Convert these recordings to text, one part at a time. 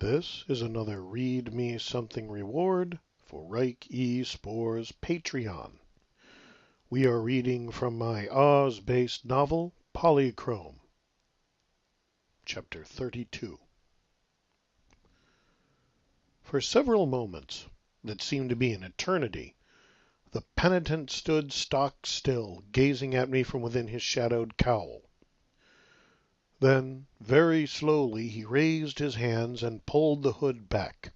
This is another Read Me Something reward for Reich E. Spore's Patreon. We are reading from my Oz-based novel, Polychrome, Chapter 32. For several moments, that seemed to be an eternity, the penitent stood stock still, gazing at me from within his shadowed cowl. Then, very slowly, he raised his hands and pulled the hood back.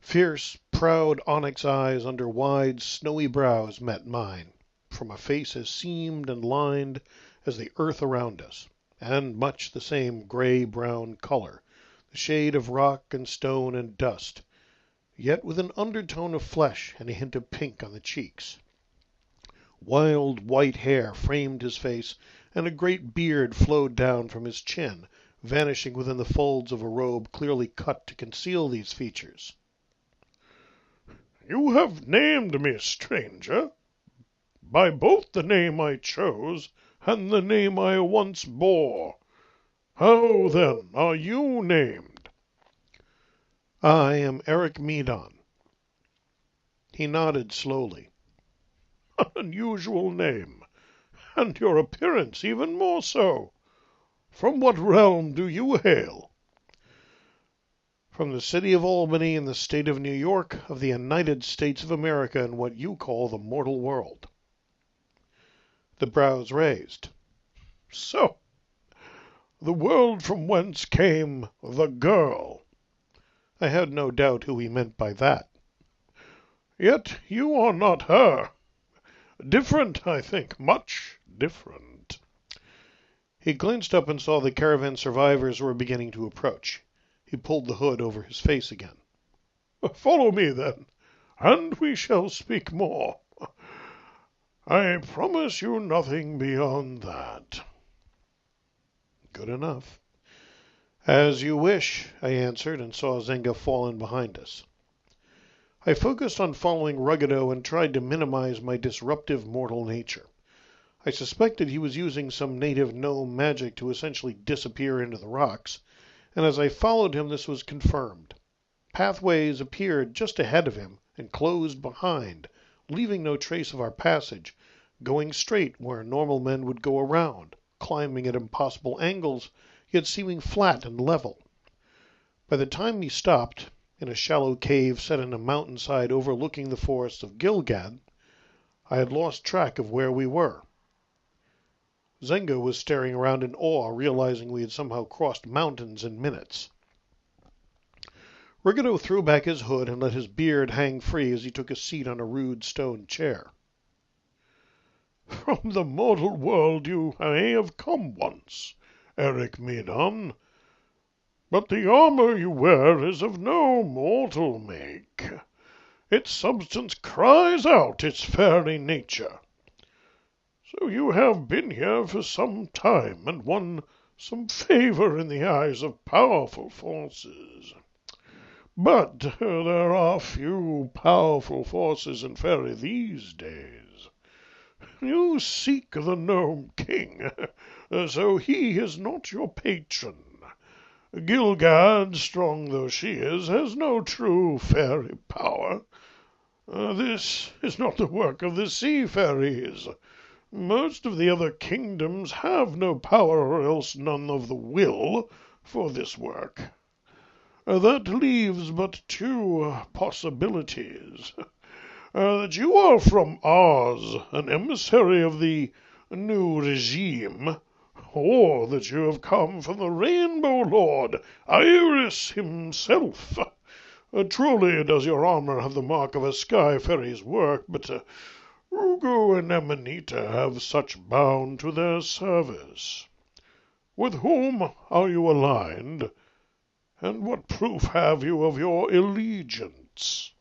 Fierce, proud onyx eyes under wide, snowy brows met mine, from a face as seamed and lined as the earth around us, and much the same gray-brown color, the shade of rock and stone and dust, yet with an undertone of flesh and a hint of pink on the cheeks. Wild white hair framed his face, and a great beard flowed down from his chin, vanishing within the folds of a robe clearly cut to conceal these features. "You have named me, stranger, by both the name I chose and the name I once bore. How, then, are you named?" "I am Eric Medon." He nodded slowly. "An unusual name, and your appearance even more so. From what realm do you hail?" "From the city of Albany in the state of New York, of the United States of America in what you call the mortal world." The brows raised. "So, the world from whence came the girl." I had no doubt who he meant by that. "Yet you are not her. Different, I think, much different." He glanced up and saw the caravan survivors were beginning to approach. He pulled the hood over his face again. "Follow me, then, and we shall speak more. I promise you nothing beyond that." "Good enough." "As you wish," I answered, and saw Zenga fall in behind us. I focused on following Ruggedo and tried to minimize my disruptive mortal nature. I suspected he was using some native gnome magic to essentially disappear into the rocks, and as I followed him this was confirmed. Pathways appeared just ahead of him and closed behind, leaving no trace of our passage, going straight where normal men would go around, climbing at impossible angles, yet seeming flat and level. By the time we stopped, in a shallow cave set in a mountainside overlooking the forests of Gilgad, I had lost track of where we were. Zenga was staring around in awe, realizing we had somehow crossed mountains in minutes. Ruggedo threw back his hood and let his beard hang free as he took a seat on a rude stone chair. "From the mortal world you may have come once, Eric Medon, but the armor you wear is of no mortal make. Its substance cries out its fairy nature. So you have been here for some time and won some favor in the eyes of powerful forces. But there are few powerful forces in Fairy these days. You seek the Gnome King, so he is not your patron. Gilgad, strong though she is, has no true fairy power. This is not the work of the sea fairies. Most of the other kingdoms have no power or else none of the will for this work. That leaves but two possibilities. That you are from Oz, an emissary of the new regime, or that you have come from the Rainbow Lord, Iris himself. Truly does your armor have the mark of a sky fairy's work, but Ugo and Amanita have such bound to their service. With whom are you aligned, and what proof have you of your allegiance?"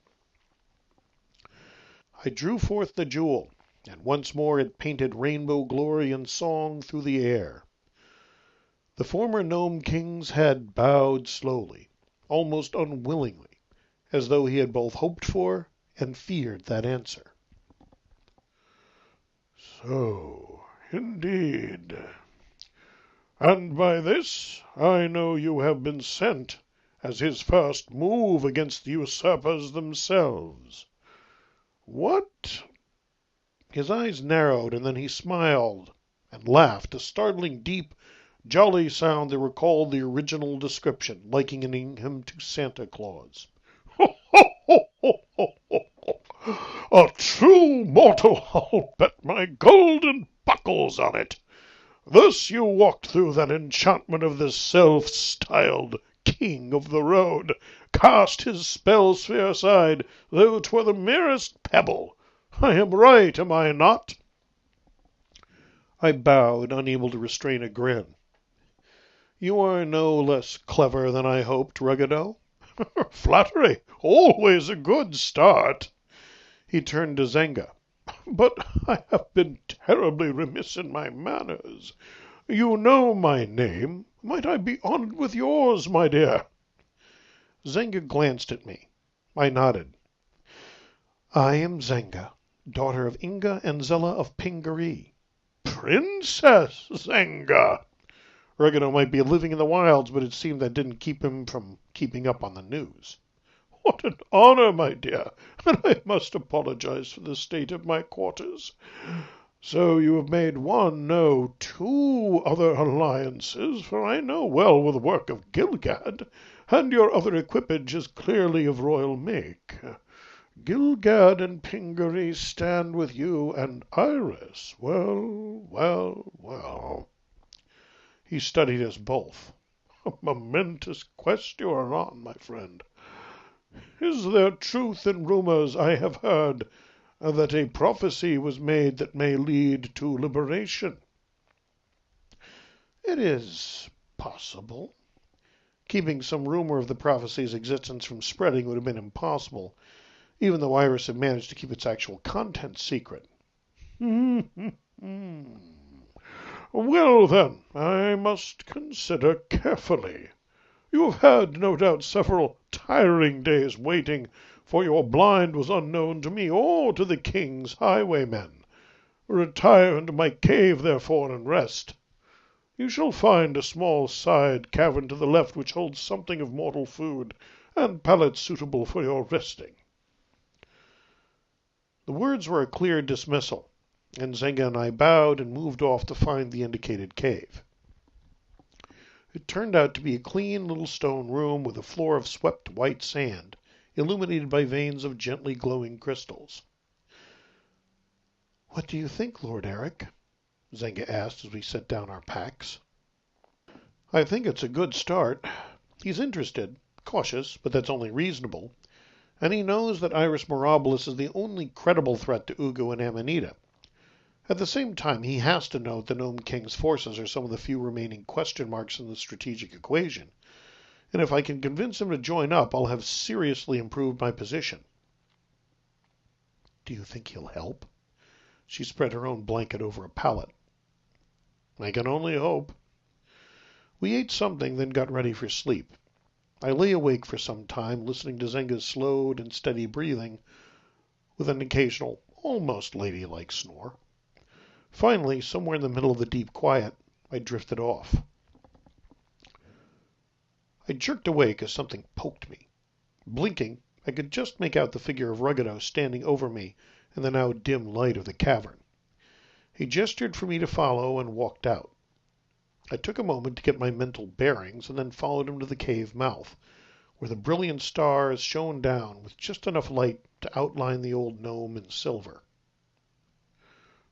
I drew forth the jewel, and once more it painted rainbow glory and song through the air. The former Gnome King's head bowed slowly, almost unwillingly, as though he had both hoped for and feared that answer. "So, indeed. And by this I know you have been sent as his first move against the usurpers themselves. What? His eyes narrowed, and then he smiled and laughed, a startling, deep, jolly sound that recalled the original description, likening him to Santa Claus. "Ho, ho, ho, ho, ho, ho. A true mortal, I'll bet my golden buckles on it. Thus you walked through that enchantment of the self-styled king of the road, cast his spell-sphere aside, though 'twere the merest pebble. I am right, am I not?" I bowed, unable to restrain a grin. "You are no less clever than I hoped, Ruggedo." "Flattery, always a good start." He turned to Zenga. "But I have been terribly remiss in my manners. You know my name. Might I be honored with yours, my dear?" Zenga glanced at me. I nodded. "I am Zenga, daughter of Inga and Zella of Pingaree." "Princess Zenga!" Ruggedo might be living in the wilds, but it seemed that didn't keep him from keeping up on the news. "What an honor, my dear, and I must apologize for the state of my quarters. So you have made one, no, two other alliances, for I know well the work of Gilgad, and your other equipage is clearly of royal make. Gilgad and Pingaree stand with you, and Iris, well, well, well." He studied us both. "A momentous quest you are on, my friend. Is there truth in rumors I have heard that a prophecy was made that may lead to liberation?" "It is possible. Keeping some rumor of the prophecy's existence from spreading would have been impossible, even though Iris had managed to keep its actual content secret." "Well, then, I must consider carefully. You have had, no doubt, several tiring days waiting, for your blind was unknown to me or to the king's highwaymen. Retire into my cave, therefore, and rest. You shall find a small side cavern to the left which holds something of mortal food, and pallets suitable for your resting." The words were a clear dismissal, and Zenga and I bowed and moved off to find the indicated cave. It turned out to be a clean little stone room with a floor of swept white sand, illuminated by veins of gently glowing crystals. "What do you think, Lord Eric?" Zenga asked as we set down our packs. "I think it's a good start. He's interested, cautious, but that's only reasonable, and he knows that Iris Mirabilis is the only credible threat to Ugo and Amanita. At the same time, he has to know that the Gnome King's forces are some of the few remaining question marks in the strategic equation, and if I can convince him to join up, I'll have seriously improved my position." "Do you think he'll help?" She spread her own blanket over a pallet. "I can only hope." We ate something, then got ready for sleep. I lay awake for some time, listening to Zenga's slow and steady breathing, with an occasional, almost ladylike snore. Finally, somewhere in the middle of the deep quiet, I drifted off. I jerked awake as something poked me. Blinking, I could just make out the figure of Ruggedo standing over me in the now dim light of the cavern. He gestured for me to follow and walked out. I took a moment to get my mental bearings and then followed him to the cave mouth, where the brilliant stars shone down with just enough light to outline the old gnome in silver.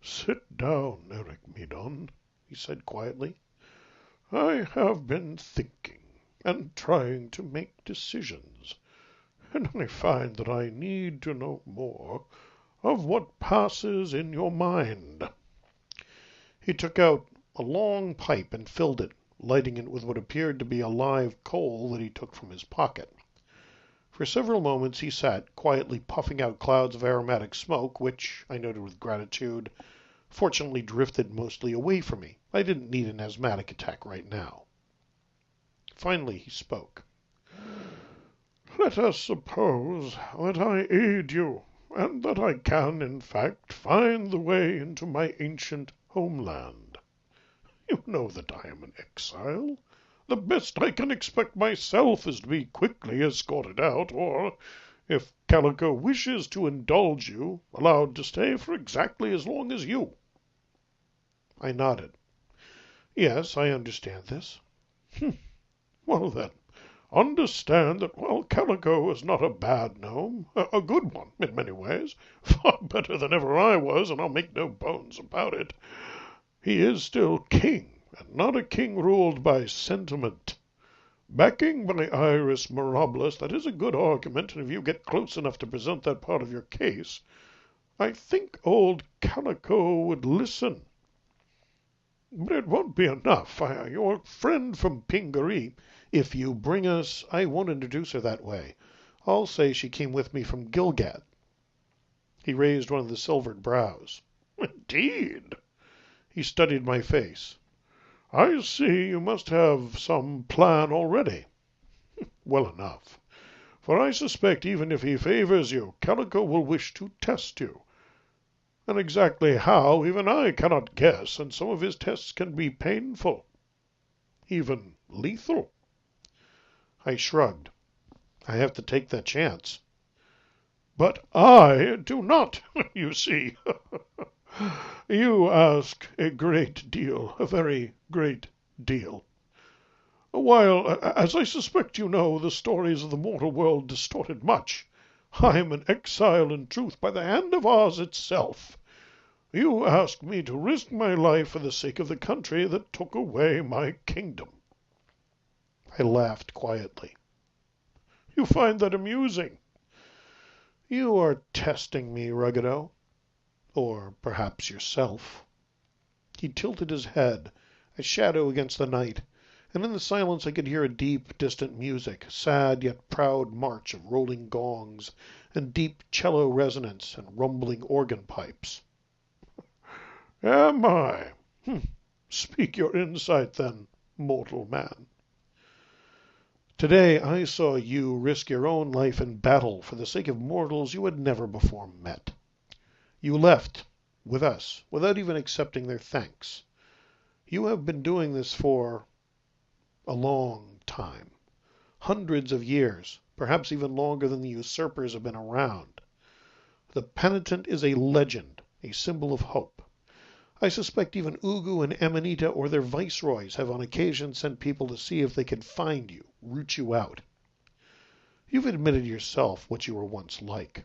"Sit down, Eric Medon," he said quietly. "I have been thinking and trying to make decisions, and I find that I need to know more of what passes in your mind." He took out a long pipe and filled it, lighting it with what appeared to be a live coal that he took from his pocket. For several moments he sat, quietly puffing out clouds of aromatic smoke, which, I noted with gratitude, fortunately drifted mostly away from me. I didn't need an asthmatic attack right now. Finally he spoke. "Let us suppose that I aid you, and that I can, in fact, find the way into my ancient homeland. You know that I am an exile, The best I can expect myself is to be quickly escorted out, or, if Calico wishes to indulge you, allowed to stay for exactly as long as you." I nodded. "Yes, I understand this." "Well, then, understand that while Calico is not a bad gnome, a good one in many ways, far better than ever I was, and I'll make no bones about it, he is still king, and not a king ruled by sentiment. Backing by Iris Mirabilis, that is a good argument, and if you get close enough to present that part of your case, I think old Calico would listen. But it won't be enough. Your friend from Pingaree—" "If you bring us, I won't introduce her that way. I'll say she came with me from Gilgad." He raised one of the silvered brows. "Indeed?" He studied my face. "I see you must have some plan already. Well enough. For I suspect even if he favors you, Calico will wish to test you. And exactly how, even I cannot guess, and some of his tests can be painful, even lethal." I shrugged. "I have to take that chance." "But I do not, you see. You ask a great deal, a very great deal. While, as I suspect you know, the stories of the mortal world distorted much, I am an exile in truth by the hand of Oz itself. You ask me to risk my life for the sake of the country that took away my kingdom." I laughed quietly. "You find that amusing?" "You are testing me, Ruggedo. Or perhaps yourself." He tilted his head, a shadow against the night, and in the silence I could hear a deep, distant music, sad yet proud march of rolling gongs, and deep cello resonance and rumbling organ pipes. "Am I? Speak your insight, then, mortal man." "Today I saw you risk your own life in battle for the sake of mortals you had never before met. You left with us without even accepting their thanks. You have been doing this for a long time. Hundreds of years, perhaps even longer than the usurpers have been around. The penitent is a legend, a symbol of hope. I suspect even Ugu and Amanita or their viceroys have on occasion sent people to see if they could find you, root you out. You've admitted yourself what you were once like.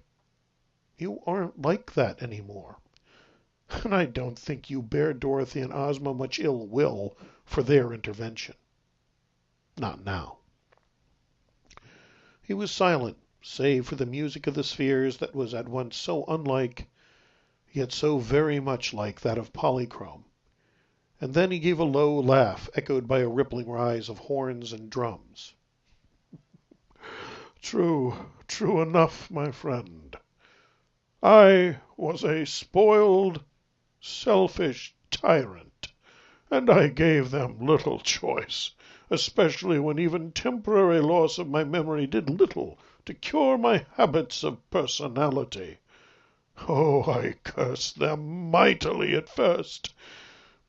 You aren't like that anymore. And I don't think you bear Dorothy and Ozma much ill will for their intervention. Not now." He was silent, save for the music of the spheres that was at once so unlike, yet so very much like that of Polychrome. And then he gave a low laugh, echoed by a rippling rise of horns and drums. "True, true enough, my friend. I was a spoiled, selfish tyrant, and I gave them little choice, especially when even temporary loss of my memory did little to cure my habits of personality. Oh, I cursed them mightily at first.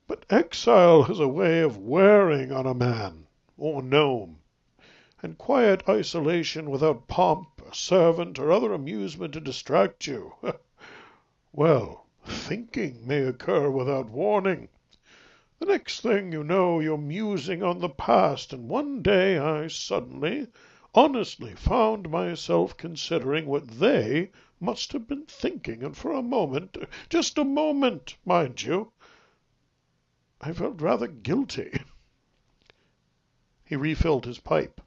But exile has a way of wearing on a man, or gnome, and quiet isolation without pomp, or servant, or other amusement to distract you. Well, thinking may occur without warning. The next thing you know, you're musing on the past, and one day I suddenly, honestly found myself considering what they must have been thinking, and for a moment, just a moment, mind you, I felt rather guilty." He refilled his pipe.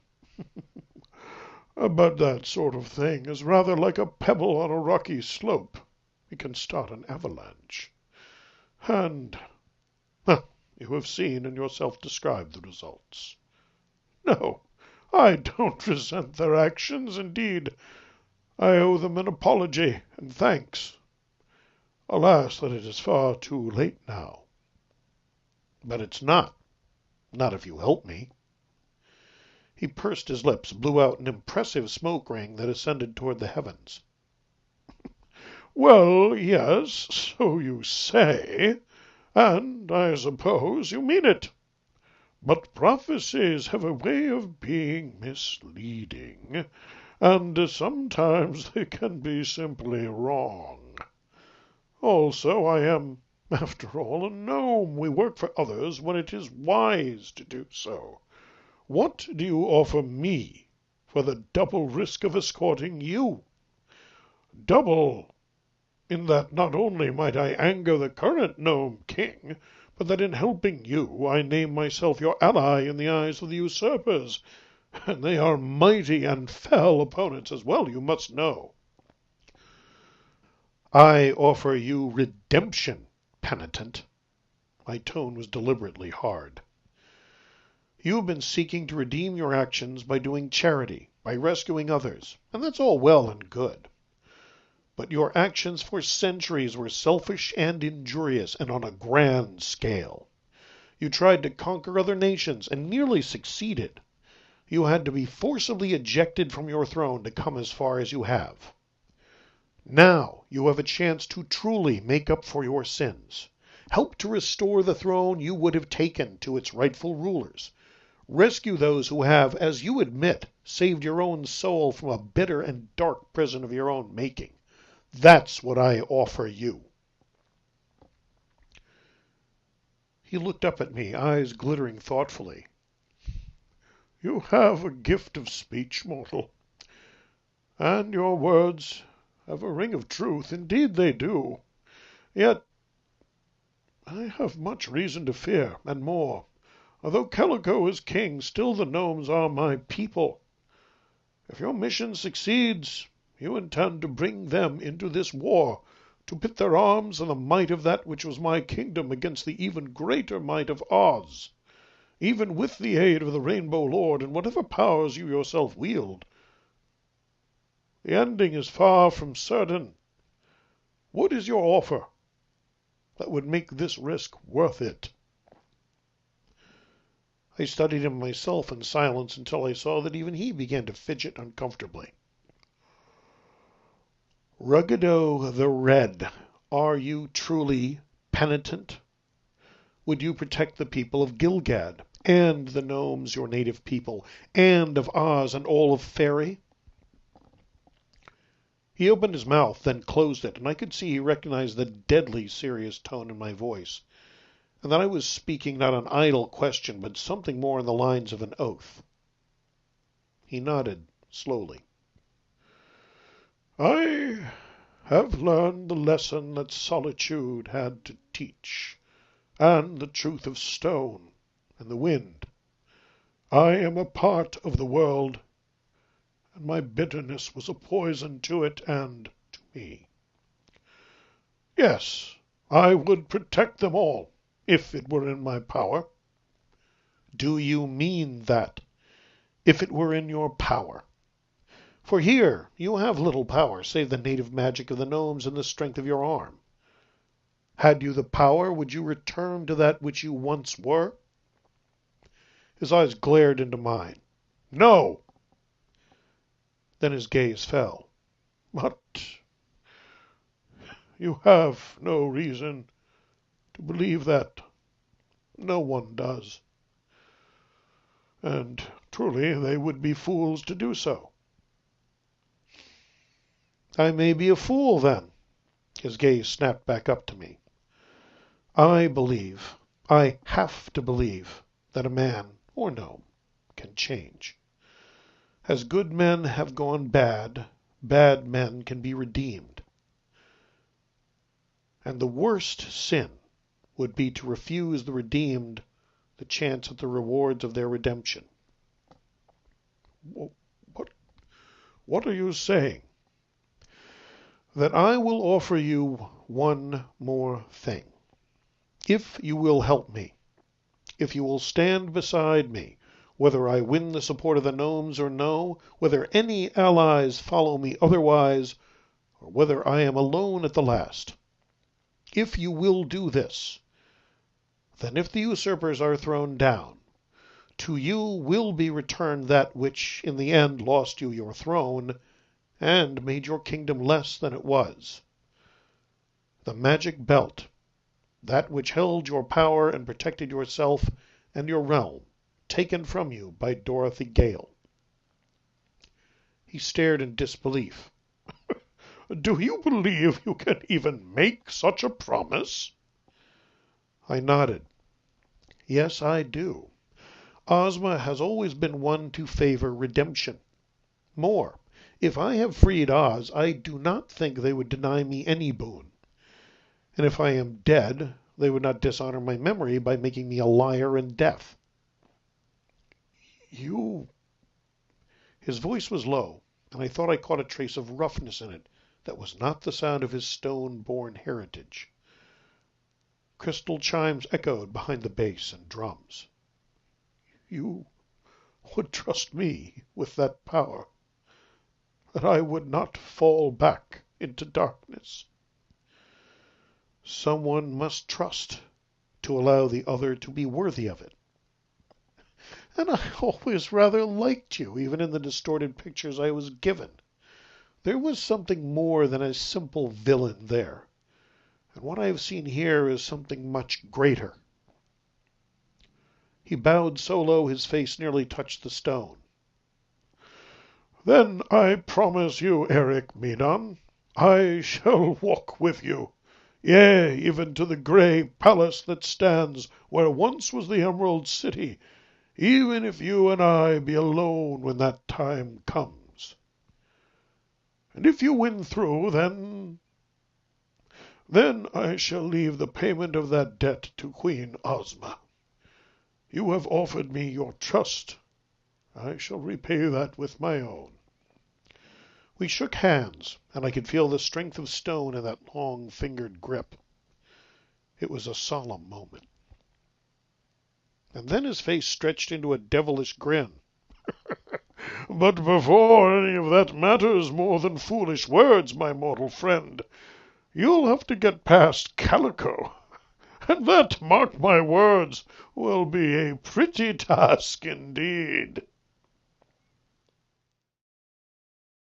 "But that sort of thing is rather like a pebble on a rocky slope. It can start an avalanche. And, you have seen and yourself described the results. No, I don't resent their actions. Indeed, I owe them an apology and thanks. Alas, that it is far too late now." "But it's not. Not if you help me." He pursed his lips, blew out an impressive smoke ring that ascended toward the heavens. "Well, yes, so you say, and I suppose you mean it. But prophecies have a way of being misleading, and sometimes they can be simply wrong. Also, I am, after all, a gnome. We work for others when it is wise to do so. What do you offer me for the double risk of escorting you? Double, in that not only might I anger the current gnome king, but that in helping you I name myself your ally in the eyes of the usurpers, and they are mighty and fell opponents as well, you must know. I offer you redemption, penitent. My tone was deliberately hard. You have been seeking to redeem your actions by doing charity, by rescuing others, and that's all well and good. But your actions for centuries were selfish and injurious, and on a grand scale. You tried to conquer other nations, and nearly succeeded. You had to be forcibly ejected from your throne to come as far as you have. Now you have a chance to truly make up for your sins. Help to restore the throne you would have taken to its rightful rulers. Rescue those who have, as you admit, saved your own soul from a bitter and dark prison of your own making. That's what I offer you. He looked up at me, eyes glittering thoughtfully. You have a gift of speech, mortal, and your words have a ring of truth. Indeed they do. Yet I have much reason to fear, and more. Although Calico is king, still the gnomes are my people. If your mission succeeds, you intend to bring them into this war, to pit their arms and the might of that which was my kingdom against the even greater might of Oz. Even with the aid of the Rainbow Lord and whatever powers you yourself wield, the ending is far from certain. What is your offer that would make this risk worth it? I studied him myself in silence until I saw that even he began to fidget uncomfortably. Ruggedo the Red, are you truly penitent? Would you protect the people of Gilgad, and the gnomes, your native people, and of Oz and all of Fairy? He opened his mouth, then closed it, and I could see he recognized the deadly serious tone in my voice, and that I was speaking not an idle question, but something more in the lines of an oath. He nodded slowly. I have learned the lesson that solitude had to teach, and the truth of stone and the wind. I am a part of the world, and my bitterness was a poison to it and to me. Yes, I would protect them all, if it were in my power. Do you mean that? If it were in your power? For here you have little power, save the native magic of the gnomes and the strength of your arm. Had you the power, would you return to that which you once were? His eyes glared into mine. No! Then his gaze fell. But you have no reason to believe that. No one does. And truly they would be fools to do so. I may be a fool, then. His gaze snapped back up to me. I believe, I have to believe, that a man, or gnome, can change. As good men have gone bad, bad men can be redeemed. And the worst sin would be to refuse the redeemed the chance at the rewards of their redemption. What are you saying? That I will offer you one more thing. If you will help me, if you will stand beside me, whether I win the support of the gnomes or no, whether any allies follow me otherwise, or whether I am alone at the last, if you will do this, then if the usurpers are thrown down, to you will be returned that which in the end lost you your throne and made your kingdom less than it was. The magic belt, that which held your power and protected yourself and your realm taken from you by Dorothy Gale." He stared in disbelief. "Do you believe you can even make such a promise?" I nodded. "Yes, I do. Ozma has always been one to favor redemption. More, if I have freed Oz, I do not think they would deny me any boon. And if I am dead, they would not dishonor my memory by making me a liar in death." "You—" His voice was low, and I thought I caught a trace of roughness in it that was not the sound of his stone-born heritage. Crystal chimes echoed behind the bass and drums. "You would trust me with that power, that I would not fall back into darkness." "Someone must trust to allow the other to be worthy of it. And I always rather liked you, even in the distorted pictures I was given. There was something more than a simple villain there. And what I have seen here is something much greater." He bowed so low his face nearly touched the stone. "Then I promise you, Eric Medan, I shall walk with you, yea, even to the grey palace that stands where once was the Emerald City, even if you and I be alone when that time comes. And if you win through, then I shall leave the payment of that debt to Queen Ozma. You have offered me your trust. I shall repay that with my own." We shook hands, and I could feel the strength of stone in that long-fingered grip. It was a solemn moment. And then his face stretched into a devilish grin. "But before any of that matters more than foolish words, my mortal friend, you'll have to get past Calico. And that, mark my words, will be a pretty task indeed."